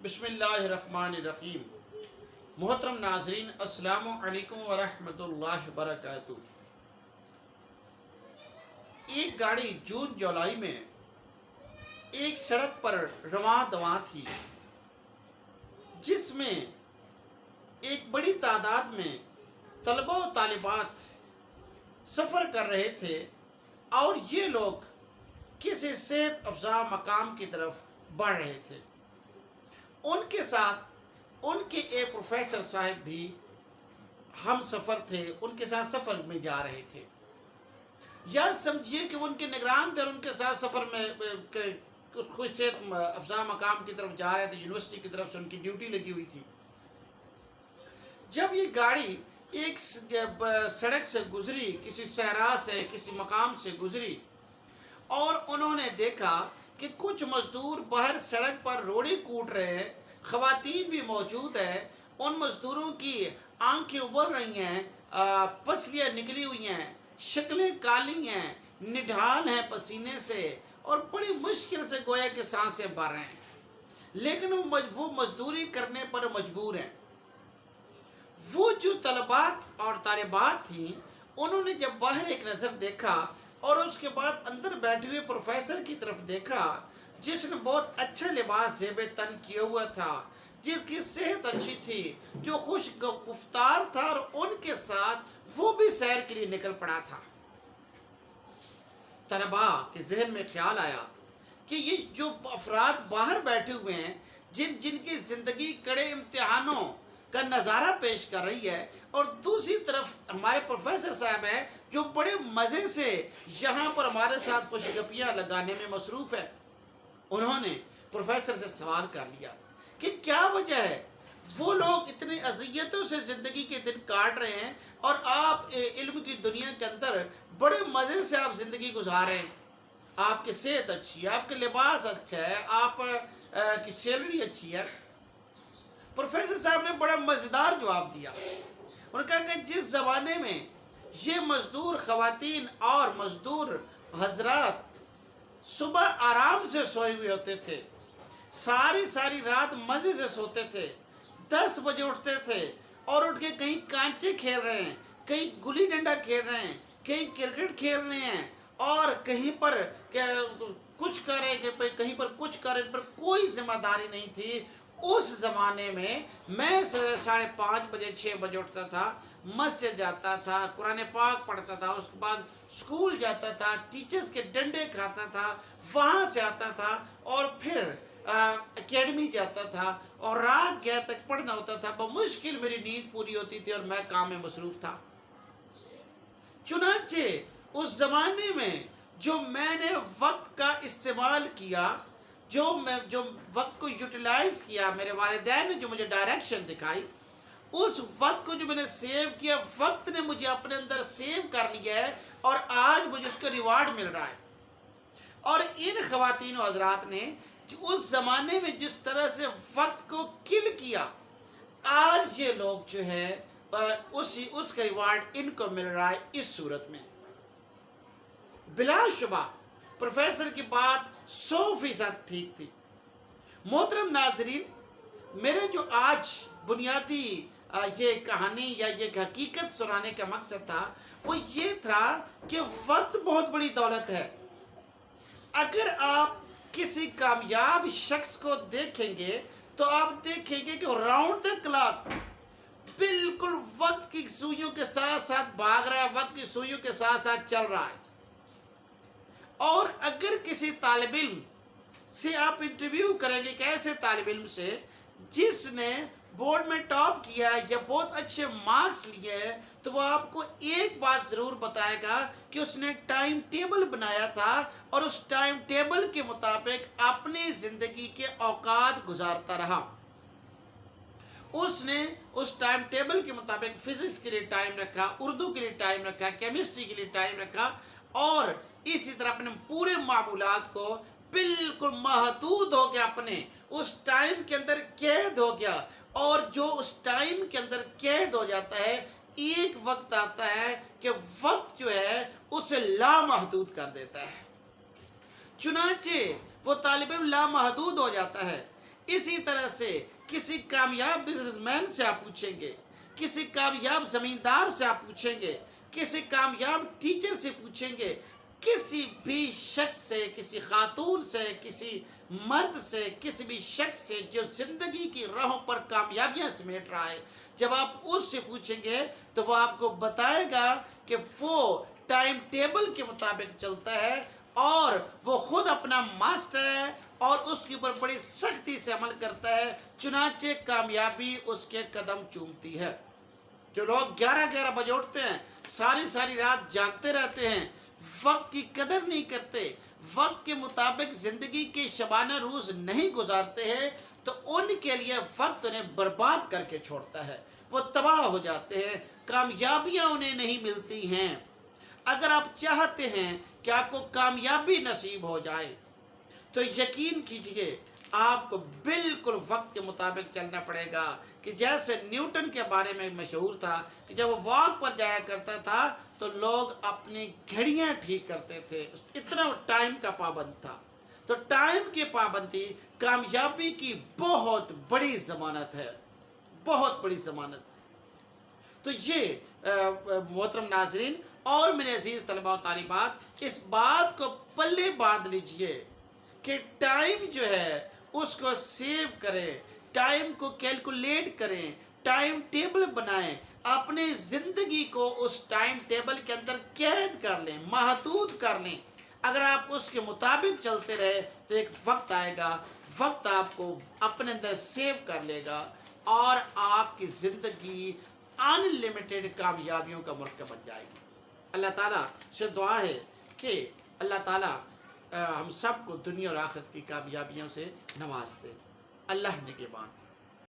بسم اللہ الرحمن الرحیم۔ محترم ناظرین، السلام علیکم ورحمۃ اللہ وبرکاتہ۔ ایک گاڑی جون جولائی میں ایک سڑک پر رواں دواں تھی، جس میں ایک بڑی تعداد میں طلبہ و طالبات سفر کر رہے تھے اور یہ لوگ کسی صحت افزا مقام کی طرف بڑھ رہے تھے۔ ان کے ساتھ ان کے ایک پروفیسر صاحب بھی ہم سفر تھے، ان کے ساتھ سفر میں جا رہے تھے، یا سمجھیے کہ ان کے نگران تھے، ان کے ساتھ سفر میں خوش صحت افزا مقام کی طرف جا رہے تھے، یونیورسٹی کی طرف سے ان کی ڈیوٹی لگی ہوئی تھی۔ جب یہ گاڑی ایک سڑک سے گزری، کسی صحرا سے، کسی مقام سے گزری، اور انہوں نے دیکھا کہ کچھ مزدور باہر سڑک پر روڑی کوٹ رہے ہیں، خواتین بھی موجود ہیں۔ ان مزدوروں کی آنکھیں ابھر رہی ہیں، پسلیاں نکلی ہوئی ہیں، شکلیں کالی ہیں، نڈھال ہیں پسینے سے، اور بڑی مشکل سے گویا کہ سانسیں بھر رہے ہیں، لیکن وہ مزدوری کرنے پر مجبور ہیں۔ وہ جو طلبات اور طالبات تھیں، انہوں نے جب باہر ایک نظر دیکھا اور اس کے بعد اندر بیٹھے ہوئے پروفیسر کی طرف دیکھا، جس نے بہت اچھا لباس زیب تن کیا ہوا تھا، جس کی صحت اچھی تھی، جو خوش گفتار تھا، اور ان کے ساتھ وہ بھی سیر کے لیے نکل پڑا تھا۔ طلباء کے ذہن میں خیال آیا کہ یہ جو افراد باہر بیٹھے ہوئے ہیں، جن کی زندگی کڑے امتحانوں کا نظارہ پیش کر رہی ہے، اور دوسری طرف ہمارے پروفیسر صاحب ہیں جو بڑے مزے سے یہاں پر ہمارے ساتھ خوش گپیاں لگانے میں مصروف ہے۔ انہوں نے پروفیسر سے سوال کر لیا کہ کیا وجہ ہے وہ لوگ اتنی اذیتوں سے زندگی کے دن کاٹ رہے ہیں، اور آپ علم کی دنیا کے اندر بڑے مزے سے آپ زندگی گزار رہے ہیں، آپ کی صحت اچھی ہے، آپ کے لباس اچھا ہے، آپ کی سیلری اچھی ہے۔ پروفیسر صاحب نے بڑا مزیدار جواب دیا۔ انہوں نے کہا کہ جس زمانے میں یہ مزدور خواتین اور مزدور حضرات صبح آرام سے سوئے ہوئے ہوتے تھے، ساری رات مزے سے سوتے تھے، 10 بجے اٹھتے تھے اور اٹھ کے کہیں کانچے کھیل رہے ہیں، کہیں گلی ڈنڈا کھیل رہے ہیں، کہیں کرکٹ کھیل رہے ہیں، اور کہیں پر کچھ کر رہے ہیں، کہیں پر کچھ کر رہے ہیں، پر کوئی ذمہ داری نہیں تھی۔ اس زمانے میں سویرے 5:30 بجے 6 بجے اٹھتا تھا، مسجد جاتا تھا، قرآن پاک پڑھتا تھا، اس کے بعد اسکول جاتا تھا، ٹیچرز کے ڈنڈے کھاتا تھا، وہاں سے آتا تھا اور پھر اکیڈمی جاتا تھا، اور رات گہر تک پڑھنا ہوتا تھا۔ بمشکل میری نیند پوری ہوتی تھی اور میں کام میں مصروف تھا۔ چنانچہ اس زمانے میں جو میں نے وقت کا استعمال کیا، جو وقت کو یوٹیلائز کیا، میرے والدین نے جو مجھے ڈائریکشن دکھائی، اس وقت کو جو میں نے سیو کیا، وقت نے مجھے اپنے اندر سیو کر لیا ہے، اور آج مجھے اس کا ریوارڈ مل رہا ہے۔ اور ان خواتین و حضرات نے اس زمانے میں جس طرح سے وقت کو کل کیا، آج یہ لوگ جو ہے اس کا ریوارڈ ان کو مل رہا ہے اس صورت میں۔ بلا شبہ پروفیسر کی بات 100% ٹھیک تھی۔ محترم ناظرین، میرے جو آج بنیادی یہ کہانی یا یہ حقیقت سنانے کا مقصد تھا، وہ یہ تھا کہ وقت بہت بڑی دولت ہے۔ اگر آپ کسی کامیاب شخص کو دیکھیں گے تو آپ دیکھیں گے کہ راؤنڈ دا کلاک بالکل وقت کی سوئیوں کے ساتھ ساتھ بھاگ رہا ہے، وقت کی سوئیوں کے ساتھ ساتھ چل رہا ہے۔ اور اگر کسی طالب علم سے آپ انٹرویو کریں گے کہ ایسے طالب علم سے جس نے بورڈ میں ٹاپ کیا ہے یا بہت اچھے مارکس لیے ہیں، تو وہ آپ کو ایک بات ضرور بتائے گا کہ اس نے ٹائم ٹیبل بنایا تھا، اور اس ٹائم ٹیبل کے مطابق اپنی زندگی کے اوقات گزارتا رہا۔ اس نے اس ٹائم ٹیبل کے مطابق فزکس کے لیے ٹائم رکھا، اردو کے لیے ٹائم رکھا، کیمسٹری کے لیے ٹائم رکھا، اور اسی طرح اپنے پورے معمولات کو بالکل محدود ہو گیا، اپنے اس ٹائم کے اندر قید ہو گیا۔ اور جو اس ٹائم کے اندر قید ہو جاتا ہے، ایک وقت آتا ہے کہ وقت جو ہے اسے لامحدود کر دیتا ہے۔ چنانچہ وہ طالب علم لامحدود ہو جاتا ہے، اسی طرح سے کسی کامیاب بزنس مین سے آپ پوچھیں گے، کسی کامیاب زمیندار سے آپ پوچھیں گے، کسی کامیاب ٹیچر سے پوچھیں گے، کسی بھی شخص سے، کسی خاتون سے، کسی مرد سے، کسی بھی شخص سے جو زندگی کی راہوں پر کامیابیاں سمیٹ رہا ہے، جب آپ اس سے پوچھیں گے تو وہ آپ کو بتائے گا کہ وہ ٹائم ٹیبل کے مطابق چلتا ہے اور وہ خود اپنا ماسٹر ہے اور اس کے اوپر بڑی سختی سے عمل کرتا ہے، چنانچہ کامیابی اس کے قدم چومتی ہے۔ جو لوگ 11 بجے اٹھتے ہیں، ساری رات جاگتے رہتے ہیں، وقت کی قدر نہیں کرتے، وقت کے مطابق زندگی کے شبانہ روز نہیں گزارتے ہیں، تو ان کے لیے وقت انہیں برباد کر کے چھوڑتا ہے، وہ تباہ ہو جاتے ہیں، کامیابیاں انہیں نہیں ملتی ہیں۔ اگر آپ چاہتے ہیں کہ آپ کو کامیابی نصیب ہو جائے تو یقین کیجئے آپ کو بالکل وقت کے مطابق چلنا پڑے گا، کہ جیسے نیوٹن کے بارے میں مشہور تھا کہ جب وہ واک پر جایا کرتا تھا تو لوگ اپنی گھڑیاں ٹھیک کرتے تھے، اتنا وہ ٹائم کا پابند تھا۔ تو ٹائم کی پابندی کامیابی کی بہت بڑی ضمانت ہے، بہت بڑی ضمانت۔ تو یہ محترم ناظرین اور میرے عزیز طلباء و طالبات، اس بات کو پلے باندھ لیجئے کہ ٹائم جو ہے اس کو سیو کریں، ٹائم کو کیلکولیٹ کریں، ٹائم ٹیبل بنائیں، اپنی زندگی کو اس ٹائم ٹیبل کے اندر قید کر لیں، محدود کر لیں۔ اگر آپ اس کے مطابق چلتے رہے تو ایک وقت آئے گا، وقت آپ کو اپنے اندر سیو کر لے گا اور آپ کی زندگی ان لمیٹڈ کامیابیوں کا مرکب بن جائے گی۔ اللہ تعالیٰ سے دعا ہے کہ اللہ تعالیٰ ہم سب کو دنیا اور آخرت کی کامیابیوں سے نواز دے۔ اللہ نگہبان۔